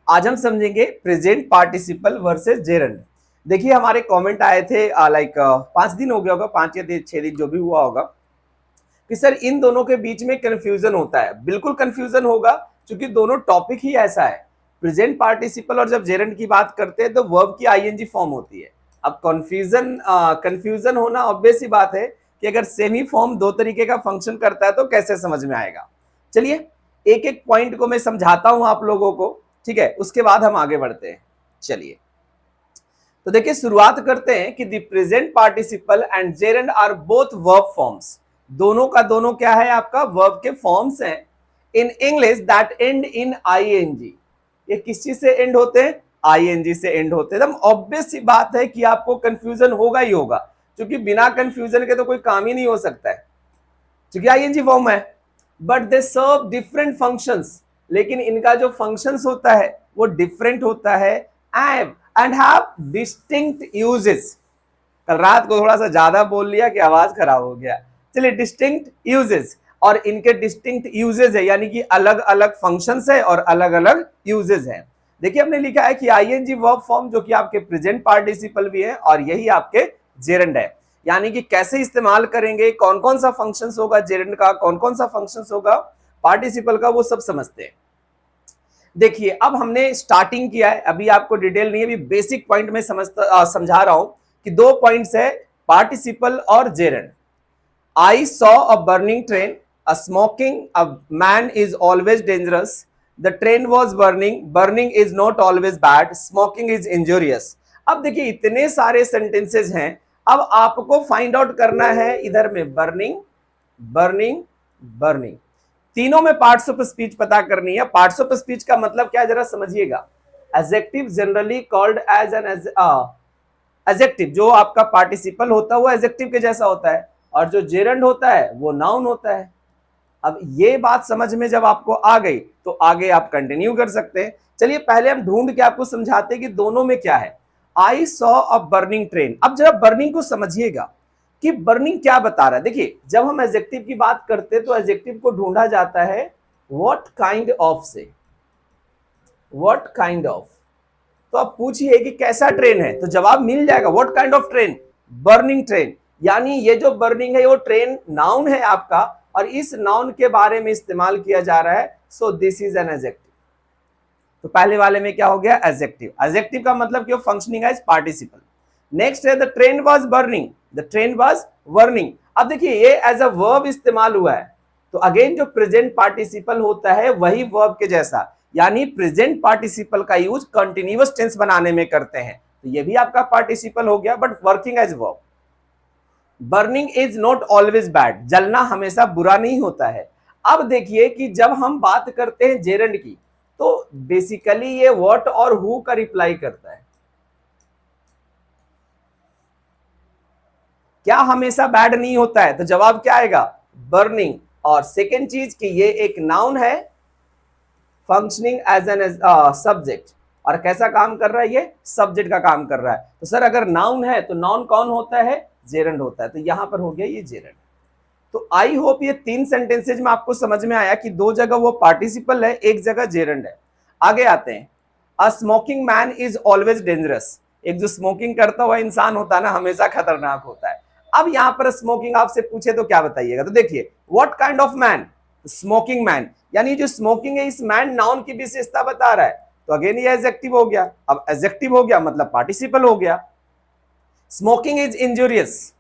आज हम समझेंगे प्रेजेंट पार्टिसिपल वर्सेस जेरंड। देखिए हमारे कमेंट आए थे लाइक 5 दिन हो गया होगा, 5 या 6 दिन जो भी हुआ होगा कि सर इन दोनों के बीच में कंफ्यूजन होता है। बिल्कुल कंफ्यूजन होगा क्योंकि दोनों टॉपिक ही ऐसा है। प्रेजेंट पार्टिसिपल और जब जेरंड की बात करते हैं तो वर्ब की आईएनजी फॉर्म होती है। अब कंफ्यूजन होना ऑब्वियस ही बात है कि अगर सेम ही फॉर्म दो तरीके का फंक्शन करता है तो कैसे समझ में आएगा। चलिए एक एक पॉइंट को मैं समझाता हूं आप लोगों को, ठीक है, उसके बाद हम आगे बढ़ते हैं। चलिए तो देखिए शुरुआत करते हैं कि the present participle and gerund are both verb forms. दोनों का दोनों क्या है, आपका वर्ब के फॉर्म्स हैं in English that and in आईएनजी। ये किस चीज से एंड होते हैं? आईएनजी से एंड होते हैं। एकदम ऑब्वियस सी बात है कि आपको कंफ्यूजन होगा ही होगा, क्योंकि बिना कंफ्यूजन के तो कोई काम ही नहीं हो सकता है, क्योंकि आईएनजी फॉर्म है। But they serve different functions, लेकिन इनका जो फंक्शंस होता है वो डिफरेंट होता है एंड हैव डिस्टिंक्ट यूजेस। कल रात को थोड़ा सा ज्यादा बोल लिया कि आवाज खराब हो गया। चलिए डिस्टिंक्ट यूजेस, और इनके डिस्टिंक्ट यूजेस है, यानी कि अलग अलग फंक्शंस है और अलग अलग यूजेस है। देखिए हमने लिखा है कि आईएनजी वर्ब फॉर्म जो कि आपके प्रेजेंट पार्टिसिपल भी है और यही आपके जेरंड है। यानी कि कैसे इस्तेमाल करेंगे, कौन कौन सा फंक्शंस होगा जेरंड का, कौन कौन सा फंक्शंस होगा पार्टिसिपल का, वो सब समझते हैं। देखिए अब हमने स्टार्टिंग किया है, अभी आपको डिटेल नहीं है, अभी बेसिक पॉइंट में समझा रहा हूं कि दो पॉइंट्स है पार्टिसिपल और gerund. I saw a burning train, a smoking a man is always dangerous, the train was burning, burning is not always bad, smoking is injurious. अब देखिए इतने सारे सेंटेंसेज हैं, अब आपको फाइंड आउट करना है इधर में बर्निंग बर्निंग बर्निंग, तीनों में पार्ट्स ऑफ स्पीच पता करनी है। पार्ट्स ऑफ स्पीच का मतलब क्या जरा समझिएगा। Adjective generally called as an adjective, जो आपका पार्टिसिपल होता है वो एडजेक्टिव के जैसा होता है, और जो जेरंड होता है वो नाउन होता है। अब ये बात समझ में जब आपको आ गई तो आगे आप कंटिन्यू कर सकते हैं। चलिए पहले हम ढूंढ के आपको समझाते हैं कि दोनों में क्या है। I saw a burning train, अब जरा बर्निंग को समझिएगा कि बर्निंग क्या बता रहा है। देखिए जब हम एडजेक्टिव की बात करते हैं तो एडजेक्टिव को ढूंढा जाता है व्हाट काइंड ऑफ से, व्हाट काइंड ऑफ। तो आप पूछिए कि कैसा ट्रेन है, तो जवाब मिल जाएगा what kind of train, burning train. यानी ये जो बर्निंग है वो ट्रेन नाउन है आपका, और इस नाउन के बारे में इस्तेमाल किया जा रहा है, so this is an adjective. तो पहले वाले में क्या हो गया, एडजेक्टिव। एडजेक्टिव का मतलब कि वो फंक्शनिंग एज पार्टिसिपल। नेक्स्ट है the train was burning, the train was burning. अब देखिए ये एज अ वर्ब इस्तेमाल हुआ है, तो अगेन जो प्रेजेंट पार्टिसिपल होता है वही वर्ब के जैसा, यानी प्रेजेंट पार्टिसिपल का यूज कंटिन्यूअस टेंस बनाने में करते हैं, तो ये भी आपका पार्टिसिपल हो गया but working as verb. Burning is not always bad, जलना हमेशा बुरा नहीं होता है। अब देखिए कि जब हम बात करते हैं जेरंड की, तो बेसिकली ये व्हाट और हु का रिप्लाई करता है। क्या हमेशा बैड नहीं होता है, तो जवाब क्या आएगा, बर्निंग। और सेकेंड चीज कि ये एक नाउन है फंक्शनिंग एज एन सब्जेक्ट, और कैसा काम कर रहा है, ये सब्जेक्ट का काम कर रहा है। तो सर अगर नाउन है तो नाउन कौन होता है, जेरंड होता है, तो यहां पर हो गया ये जेरंड। तो आई होप ये 3 सेंटेंसेज में आपको समझ में आया कि दो जगह वो पार्टिसिपल है, एक जगह जेरंड है। आगे आते हैं, a smoking man is always dangerous, एक जो स्मोकिंग करता हुआ इंसान होता है ना हमेशा खतरनाक होता है। अब यहां पर स्मोकिंग आपसे पूछे तो क्या बताइएगा, तो देखिए what kind of man, smoking man, यानी जो स्मोकिंग है इस मैन नाउन की विशेषता बता रहा है, तो अगेन ये एडजेक्टिव हो गया। अब एडजेक्टिव हो गया मतलब पार्टिसिपल हो गया। Smoking is injurious,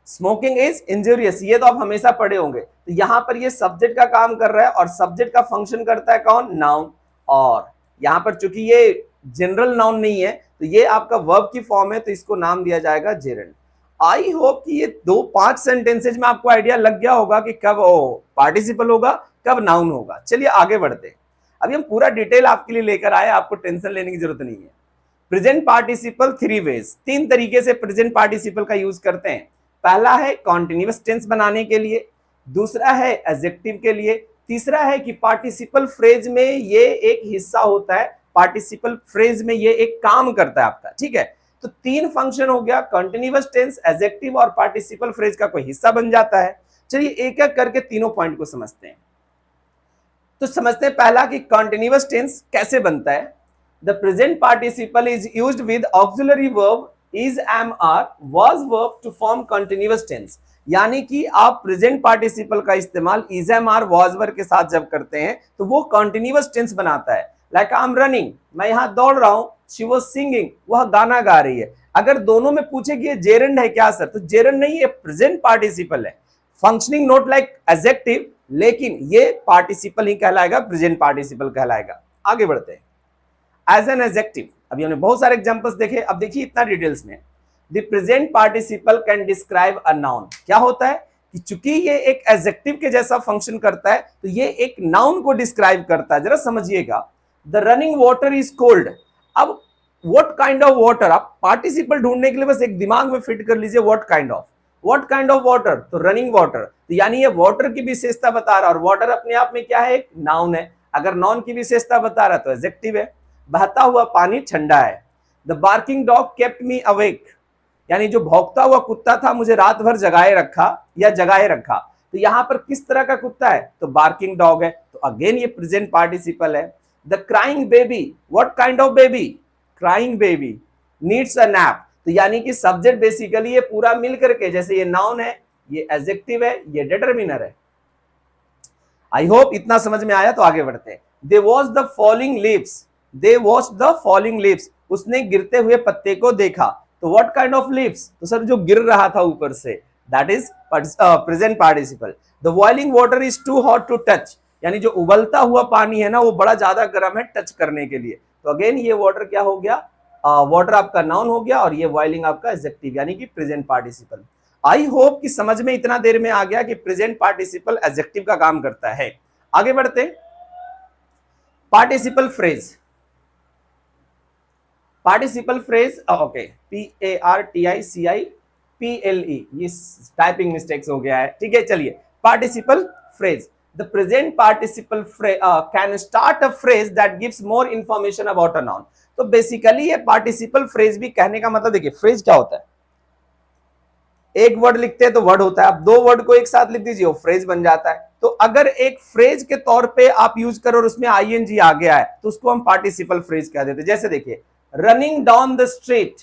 smoking is injurious, ये तो आप हमेशा पढ़े होंगे, तो यहां पर ये सब्जेक्ट का काम कर रहा है और सब्जेक्ट का फंक्शन करता है कौन, नाउन। और यहां पर चूंकि ये जनरल नाउन नहीं है तो ये आपका वर्ब की फॉर्म है, तो इसको नाम दिया जाएगा जेरंड। आई होप कि ये 2-5 सेंटेंसेज में आपको आइडिया लग गया होगा कि कब पार्टिसिपल होगा कब नाउन होगा। चलिए आगे बढ़ते हैं, अभी हम पूरा डिटेल आपके लिए लेकर आए, आपको टेंशन लेने की जरूरत नहीं है। प्रेजेंट पार्टिसिपल 3 वेज, 3 तरीके से प्रेजेंट पार्टिसिपल का यूज करते हैं। पहला है कॉन्टिन्यूअस टेंस बनाने के लिए, दूसरा है एडजेक्टिव के लिए, तीसरा है कि पार्टिसिपल फ्रेज में ये एक हिस्सा होता है, पार्टिसिपल फ्रेज में ये एक काम करता है आपका, ठीक है। तो 3 फंक्शन हो गया, कंटिन्यूअस टेंस, एडजेक्टिव और पार्टिसिपल फ्रेज का कोई हिस्सा बन जाता है। चलिए एक एक करके तीनों पॉइंट को समझते हैं। तो समझते हैं पहला कि कंटिन्यूअस टेंस कैसे बनता है। The present participle is used with auxiliary verb is, am, are, was verb to form continuous tense. यानी कि आप प्रेजेंट पार्टिसिपल का इस्तेमाल is, am, are, was verb के साथ जब करते हैं तो वो कंटिन्यूअस टेंस बनाता है। लाइक आई एम रनिंग, मैं यहां दौड़ रहा हूं, शी वाज सिंगिंग, वह गाना गा रही है। अगर दोनों में पूछे कि ये जेरेंड है क्या सर, तो जेरेंड नहीं, ये प्रेजेंट पार्टिसिपल है, फंक्शनिंग नोट लाइक एडजेक्टिव, लेकिन ये पार्टिसिपल ही कहलाएगा, प्रेजेंट पार्टिसिपल कहलाएगा। आगे बढ़ते हैं। एज एन एडजेक्टिव, अभी हमने बहुत सारे एग्जांपल्स देखे, अब देखिए इतना डिटेल्स में। The present participle can describe a noun. क्या होता है कि चूंकि ये एक एडजेक्टिव के जैसा फंक्शन करता है तो ये एक नाउन को डिस्क्राइब करता है। जरा समझिएगा, the running water is cold. अब व्हाट काइंड ऑफ वाटर, आप पार्टिसिपल ढूंढने के लिए बस एक दिमाग में फिट कर लीजिए, व्हाट काइंड ऑफ वाटर, तो रनिंग वाटर, तो यानी ये वाटर की विशेषता बता रहा है, और वाटर अपने आप में क्या है, एक नाउन है। अगर नाउन की विशेषता बता रहा है तो एडजेक्टिव है। बहता हुआ पानी ठंडा है। The barking dog kept me awake, यानी जो भौंकता हुआ कुत्ता था मुझे रात भर जगाए रखा। तो यहां पर किस तरह का कुत्ता है, तो बार्किंग डॉग है, तो अगेन ये प्रेजेंट पार्टिसिपल है। The crying baby, what kind of baby, crying baby needs a nap, तो यानी कि सब्जेक्ट बेसिकली ये पूरा मिल करके, जैसे ये नाउन है, ये एडजेक्टिव है, ये डिटरमिनर है। आई होप इतना समझ में आया। तो आगे बढ़ते हैं। They watch the falling leaves, उसने गिरते हुए पत्ते को देखा। तो व्हाट काइंड ऑफ लीव्स, तो सर जो गिर रहा था ऊपर से, that is present participle. The boiling water is too hot to touch, यानी जो उबलता हुआ पानी है ना वो बड़ा ज्यादा गर्म है टच करने के लिए। तो अगेन ये वाटर क्या हो गया, वाटर आपका नाउन हो गया, और ये बॉइलिंग आपका एडजेक्टिव यानी कि प्रेजेंट पार्टिसिपल। आई होप कि समझ में इतना देर में आ गया कि प्रेजेंट पार्टिसिपल एडजेक्टिव का काम करता है। आगे बढ़ते हैं। पार्टिसिपल फ्रेज, ओके, PARTICIPLE, ये टाइपिंग मिस्टेक्स हो गया है, ठीक है। चलिए, participle phrase, the present participle can start a phrase that gives more information about a noun. तो बेसिकली ये पार्टिसिपल फ्रेज भी कहने का मतलब, देखिए फ्रेज क्या होता है, एक वर्ड लिखते हैं तो वर्ड होता है, आप दो वर्ड को एक साथ लिख दीजिए वो फ्रेज बन जाता है। तो अगर एक फ्रेज के तौर पे आप यूज करो और उसमें आईएनजी आ गया है तो उसको हम पार्टिसिपल फ्रेज कह देते हैं। जैसे देखिए, रनिंग डाउन द स्ट्रीट,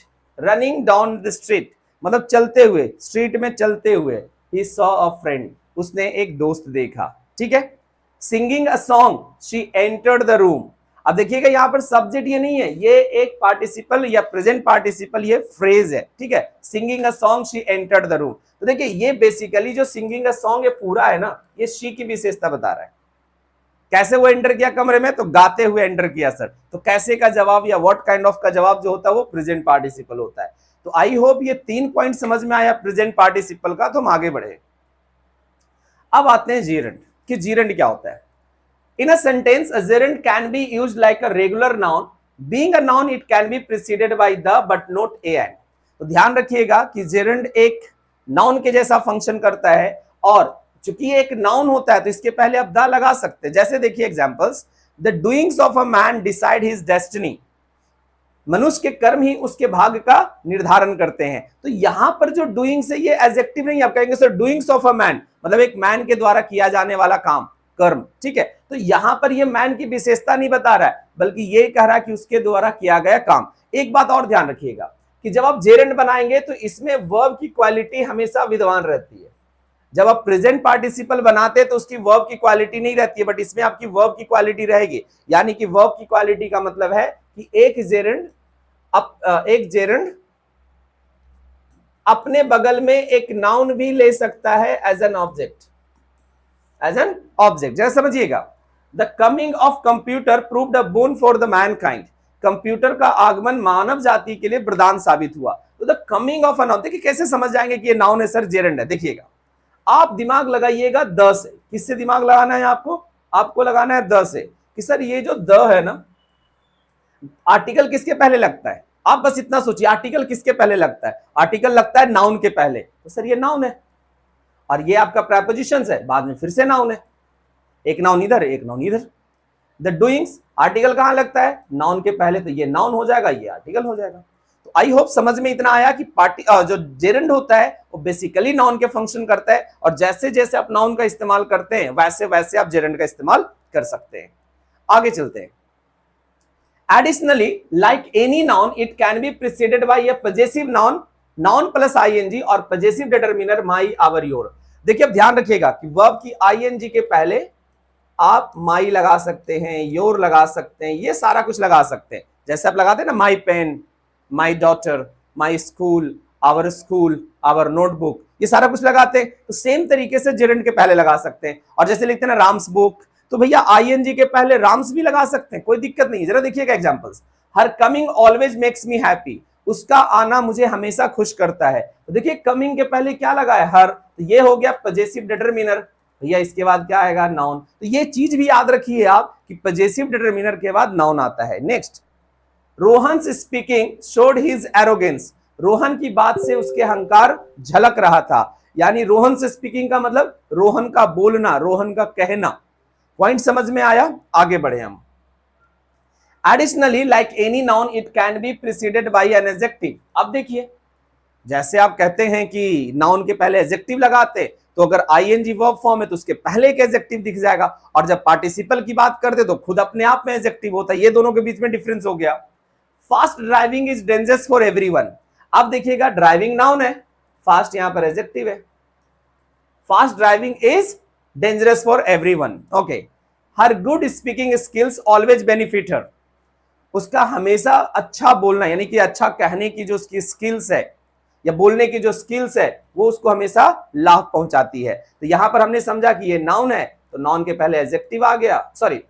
मतलब चलते हुए, स्ट्रीट में चलते हुए, ही सॉ अ फ्रेंड, उसने एक दोस्त देखा, ठीक है। Singing a song, she entered the room. अब देखिएगा यहाँ पर सब्जेक्ट ये नहीं है, ये एक पार्टिसिपल या प्रेजेंट पार्टिसिपल, ये फ्रेज है, ठीक है। Singing a song, she entered the room. तो देखिए ये बेसिकली जो सिंगिंग अ सॉन्ग ये पूरा है ना, ये शी की विशेषता बता रहा है। कैसे वो एंटर किया कमरे में, तो गाते हुए एंटर किया सर। तो कैसे का जवाब या व्हाट काइंड ऑफ का जवाब जो होता है वो प्रेजेंट पार्टिसिपल होता है। तो आई होप ये 3 पॉइंट समझ में आया प्रेजेंट पार्टिसिपल का। तो हम आगे बढ़े। अब आते हैं जीरेंड, कि जीरेंड क्या होता है। In a sentence, a gerund can be used like a regular noun. Being a noun, it can be preceded by the but not a and. तो ध्यान रखिएगा कि gerund एक नाउन के जैसा फंक्शन करता है, और चूंकि ये एक नाउन होता है तो इसके पहले आप द लगा सकते हैं। जैसे देखिए examples, the doings of a man decide his destiny, मनुष्य के कर्म ही उसके भाग्य का निर्धारण करते हैं। तो यहां पर जो डूइंग्स है ये एडजेक्टिव नहीं, आप कहेंगे sir doings of a man मतलब एक मैन के द्वारा किया जाने वाला काम, कर्म, ठीक है। तो यहां पर ये मैन की विशेषता नहीं बता रहा है, बल्कि ये कह रहा है कि उसके द्वारा किया गया काम। एक बात और ध्यान रखिएगा कि जब आप जेरेंड बनाएंगे तो इसमें वर्ब की क्वालिटी हमेशा विद्यमान रहती है। जब आप प्रेजेंट पार्टिसिपल बनाते हैं तो उसकी वर्ब की क्वालिटी नहीं रहती है, बट इसमें आपकी वर्ब की क्वालिटी रहेगी। यानी कि वर्ब की क्वालिटी का मतलब है कि एक जेरेंड अपने बगल में एक नाउन भी ले सकता है एज एन ऑब्जेक्ट, जरा समझिएगा। The coming of computer proved a bone for the Mankind, computer का आगमन मानव जाति के लिए वरदान साबित हुआ। तो the coming of a noun, देखिए कैसे समझ जाएंगे कि ये नाउन है सर, जेरेंड है। देखिएगा, आप दिमाग लगाइएगा द से। किससे दिमाग लगाना है आपको लगाना है द से, कि सर ये जो द है ना, आर्टिकल किसके पहले लगता है। आप बस इतना सोचिए, आर्टिकल किसके पहले लगता है, आर्टिकल लगता है नाउन के पहले। तो सर ये नाउन है, और ये आपका प्रेपोजिशंस है, बाद में फिर से नाउन है, एक नाउन इधर एक नाउन इधर। द डूइंग्स, आर्टिकल कहां लगता है, नाउन के पहले, तो ये नाउन हो जाएगा, ये आर्टिकल हो जाएगा। तो आई होप समझ में इतना आया कि जो जेरेंड होता है वो बेसिकली नाउन के फंक्शन करता है, और जैसे जैसे आप नाउन का इस्तेमाल करते हैं वैसे वैसे आप जेरेंड का इस्तेमाल कर सकते हैं। आगे चलते हैं। Additionally, like any noun, it can be preceded by a possessive noun, noun plus ing और possessive determiner my, our, your. देखिए अब ध्यान रखिएगा कि वर्ब की ing के पहले आप माई लगा सकते हैं, योर लगा सकते हैं, ये सारा कुछ लगा सकते हैं। जैसे आप लगाते हैं ना my pen, my daughter, my school, our notebook, ये सारा कुछ लगाते हैं। तो सेम तरीके से जेरेंड के पहले लगा सकते हैं। और जैसे लिखते हैं ना राम्स बुक, तो भैया आईएनजी के पहले राम्स भी लगा सकते हैं, कोई दिक्कत नहीं। जरा देखिएगा examples. Her coming always makes me happy, उसका आना मुझे हमेशा खुश करता है। तो देखिए कमिंग के पहले क्या लगा है, हर, तो ये हो गया पजेसिव डिटरमिनर। भैया इसके बाद क्या आएगा, नाउन। तो ये चीज भी याद रखिए आप कि पजेसिव डिटरमिनर के बाद नाउन आता है। Next, Rohan speaking showed his arrogance, Rohan की बात से उसके अहंकार झलक रहा था। यानी रोहन से स्पीकिंग का मतलब रोहन का बोलना, रोहन का कहना। पॉइंट समझ में आया, आगे बढ़े हम। Additionally like any noun it can be preceded by an adjective. अब देखिए जैसे आप कहते हैं कि नाउन के पहले एडजेक्टिव लगाते, तो अगर आईएनजी वर्ब फॉर्म है तो उसके पहले एक एडजेक्टिव दिख जाएगा, और जब पार्टिसिपल की बात करते तो खुद अपने आप में एडजेक्टिव होता है। ये दोनों के बीच में डिफरेंस हो गया। Fast driving is dangerous for everyone. अब देखिएगा ड्राइविंग नाउन है, फास्ट यहां पर एडजेक्टिव है। Fast driving is dangerous for everyone. Okay, her good speaking skills always benefit her, उसका हमेशा अच्छा बोलना यानी कि अच्छा कहने की जो उसकी स्किल्स है या बोलने की जो स्किल्स है वो उसको हमेशा लाभ पहुंचाती है। तो यहां पर हमने समझा कि ये नाउन है, तो नाउन के पहले एडजेक्टिव आ गया। सॉरी,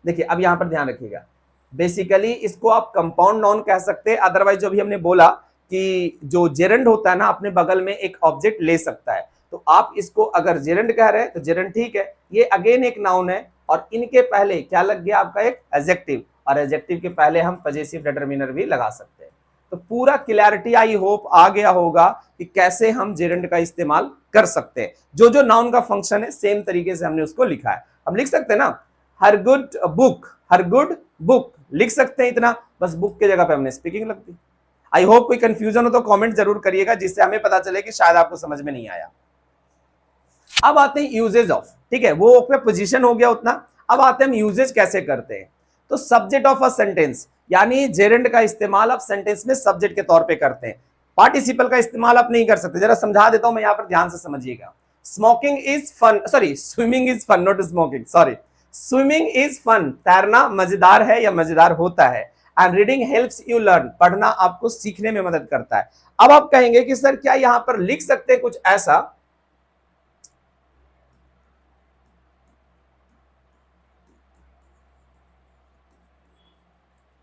देखिए अब यहां पर ध्यान रखिएगा, बेसिकली इसको आप कंपाउंड नाउन कह सकते हैं। अदरवाइज जो भी हमने बोला कि जो जेरेंड होता है ना, अपने बगल में एक ऑब्जेक्ट ले सकता है, तो आप इसको अगर जेरेंड कह रहे हैं तो जेरेंड ठीक है। ये अगेन एक नाउन है और इनके पहले क्या लग गया आपका, एक एडजेक्टिव, और एडजेक्टिव के पहले हम पजेसिव डिटरमिनर भी लगा सकते हैं। तो पूरा क्लैरिटी आई होप आ गया होगा कि कैसे हम जेरेंड का इस्तेमाल कर सकते हैं। जो जो नाउन का फंक्शन है सेम तरीके से हमने उसको लिखा है। अब लिख सकते हैं ना, her good book, her good book लिख सकते हैं इतना, बस बुक के जगह पे हमने स्पीकिंग लग दी। आई होप कोई कंफ्यूजन हो तो कमेंट जरूर करिएगा, जिससे हमें पता चले कि शायद आपको समझ में नहीं आया। अब आते हैं यूजेज ऑफ, ठीक है, वो पोजीशन हो गया उतना। अब आते हैं हम यूजेज कैसे करते हैं। तो सब्जेक्ट ऑफ अ सेंटेंस, यानी जेरेंड का इस्तेमाल आप सेंटेंस में सब्जेक्ट के तौर पे करते हैं। पार्टिसिपल का इस्तेमाल आप नहीं कर सकते। जरा समझा देता हूं मैं, यहां पर ध्यान से समझिएगा। Smoking is fun, sorry swimming is fun, not smoking, sorry swimming is fun, तैरना मजेदार है या मजेदार होता है। And reading helps you learn, पढ़ना आपको सीखने में मदद करता है। अब आप कहेंगे कि सर क्या यहां पर लिख सकते हैं कुछ ऐसा,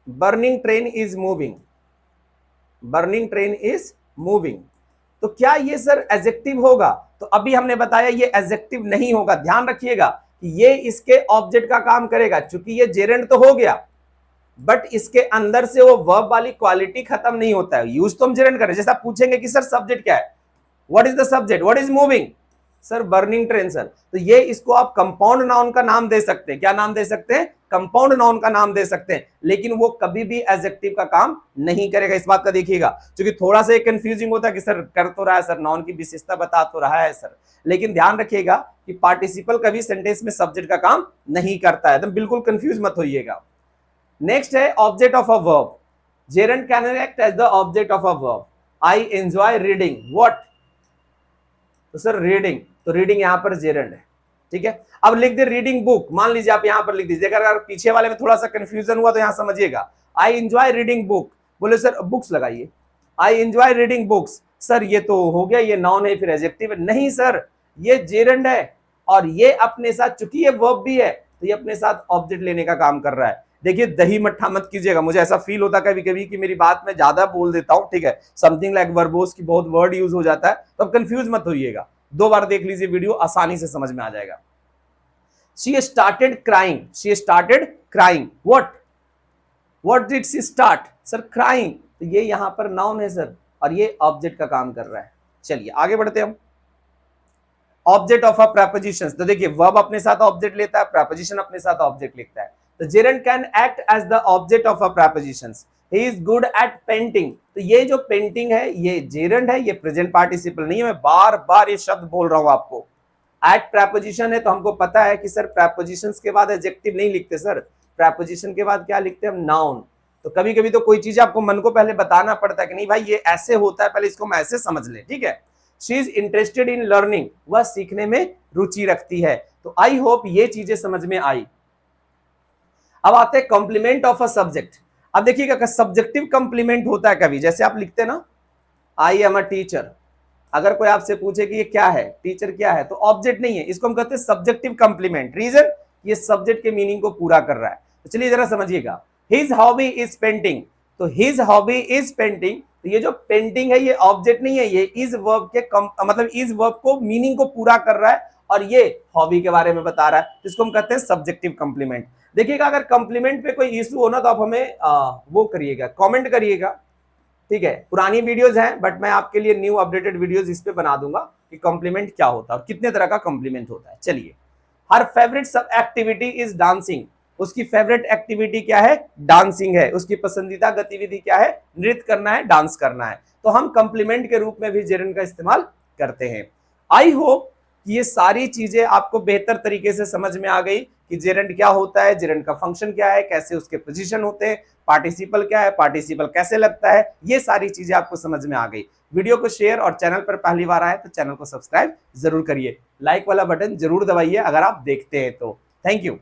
burning train is moving, burning train is moving, तो क्या ये सर एडजेक्टिव होगा? तो अभी हमने बताया ये एडजेक्टिव नहीं होगा। ध्यान रखिएगा कि ये इसके ऑब्जेक्ट का काम करेगा, क्योंकि ये जेरेंड तो हो गया, बट इसके अंदर से वो वर्ब वाली क्वालिटी खत्म नहीं होता है। यूज तो हम जेरेंड करें। जैसा पूछेंगे कि सर सब्जेक्ट क्या है, what is the subject, what is moving, sir burning train sir, तो ये इसको आप कंपाउंड नाउन का नाम दे सकते हैं। क्या नाम दे सकते हैं? कंपाउंड नाउन का नाम दे सकते हैं, लेकिन वो कभी भी एडजेक्टिव का काम नहीं करेगा। इस बात का देखिएगा, क्योंकि थोड़ा सा कंफ्यूजिंग होता है कि सर कर तो रहा है सर, नाउन की विशेषता बता तो रहा है सर, लेकिन ध्यान रखिएगा कि पार्टिसिपल कभी सेंटेंस में सब्जेक्ट का काम नहीं करता है। तो बिल्कुल कंफ्यूज मत होइएगा। नेक्स्ट है object of a verb. Gerund can act as the object of a verb. I enjoy reading, what, तो सर रीडिंग, तो रीडिंग यहां पर जेरेंड है, ठीक है। अब लिख दे रीडिंग बुक, मान लीजिए आप यहां पर लिख दीजिए। अगर पीछे वाले में थोड़ा सा कंफ्यूजन हुआ तो यहां समझिएगा। आई एंजॉय रीडिंग बुक, बोले सर बुक्स लगाइए, आई एंजॉय रीडिंग बुक्स, सर ये तो हो गया, ये नाउन है फिर एडजेक्टिव है। नहीं सर, ये जेरेंड है और ये अपने साथ, चूंकि ये वर्ब भी है तो ये अपने साथ ऑब्जेक्ट लेने का काम कर रहा है। देखिए दही मट्ठा मत कीजिएगा, मुझे ऐसा फील होता है कभी कभी कि मेरी बात में ज्यादा बोल देता हूं, ठीक है, समथिंग लाइक वर्बोस की बहुत वर्ड यूज हो जाता है, तो अब कंफ्यूज मत होइएगा। 2 बार देख लीजिए वीडियो, आसानी से समझ में आ जाएगा। She started crying, she started crying, what did she start, sir crying, तो ये यहां पर नाउन है सर, और ये ऑब्जेक्ट का काम कर रहा है। चलिए आगे बढ़ते हम। ऑब्जेक्ट ऑफ अ प्रेपोजिशंस, तो देखिए वर्ब अपने साथ ऑब्जेक्ट लेता है, प्रेपोजिशन अपने साथ ऑब्जेक्ट लिखता है। तो gerund can act as the object of a prepositions. He is good at painting, तो ये जो पेंटिंग है ये जेरेंड है, ये प्रेजेंट पार्टिसिपल नहीं है। मैं बार बार ये शब्द बोल रहा हूं आपको। एट प्रेपोजिशन है तो हमको पता है कि सर प्रेपोजिशंस के बाद एडजेक्टिव नहीं लिखते सर, प्रेपोजिशन के बाद क्या लिखते हैं हम, नाउन। तो कभी कभी तो कोई चीज आपको मन को पहले बताना पड़ता है कि नहीं भाई ये ऐसे होता है, पहले इसको हम ऐसे समझ ले, ठीक है। She is interested in learning, वह सीखने में रुचि रखती है। तो आई होप ये चीजें समझ में आई। अब आते हैं कॉम्प्लीमेंट ऑफ अ सब्जेक्ट। अब देखिएगा सब्जेक्टिव कॉम्प्लीमेंट होता है कभी, जैसे आप लिखते हैं ना आई एम अ टीचर, अगर कोई आपसे पूछे कि ये क्या है, टीचर क्या है, तो ऑब्जेक्ट नहीं है, इसको हम कहते हैं सब्जेक्टिव कॉम्प्लीमेंट। रीजन, ये सब्जेक्ट के मीनिंग को पूरा कर रहा है। तो चलिए जरा समझिएगा, हिज हॉबी इज पेंटिंग, तो हिज हॉबी इज पेंटिंग, तो ये जो पेंटिंग है ये ऑब्जेक्ट नहीं है, ये इज वर्ब के मतलब इज वर्ब को मीनिंग को पूरा कर रहा है और ये हॉबी के बारे में बता रहा है, तो इसको हम कहते हैं सब्जेक्टिव कॉम्प्लीमेंट। देखिएगा अगर कॉम्प्लीमेंट पे कोई इशू हो ना तो आप हमें वो करिएगा, कमेंट करिएगा, ठीक है। पुरानी वीडियोस हैं बट मैं आपके लिए न्यू अपडेटेड वीडियोस इस पे बना दूंगा कि कॉम्प्लीमेंट क्या होता है और कितने तरह का कॉम्प्लीमेंट होता है। चलिए, हर फेवरेट सब एक्टिविटी इज डांसिंग, उसकी फेवरेट एक्टिविटी क्या है, डांसिंग है। उसकी पसंदीदा गतिविधि क्या है, नृत्य करना है, डांस करना है। तो हम कॉम्प्लीमेंट के रूप में भी जेरंड का इस्तेमाल करते हैं। आई होप कि ये सारी चीजें आपको बेहतर तरीके से समझ में आ गई कि जेरंड क्या होता है, जेरंड का फंक्शन क्या है, कैसे उसके पोजीशन होते हैं, पार्टिसिपल क्या है, पार्टिसिपल कैसे लगता है, ये सारी चीजें आपको समझ में आ गई। वीडियो को शेयर और चैनल पर पहली बार आए तो चैनल को सब्सक्राइब जरूर करिए, लाइक वाला बटन जरूर दबाइए अगर आप देखते हैं तो। Thank you.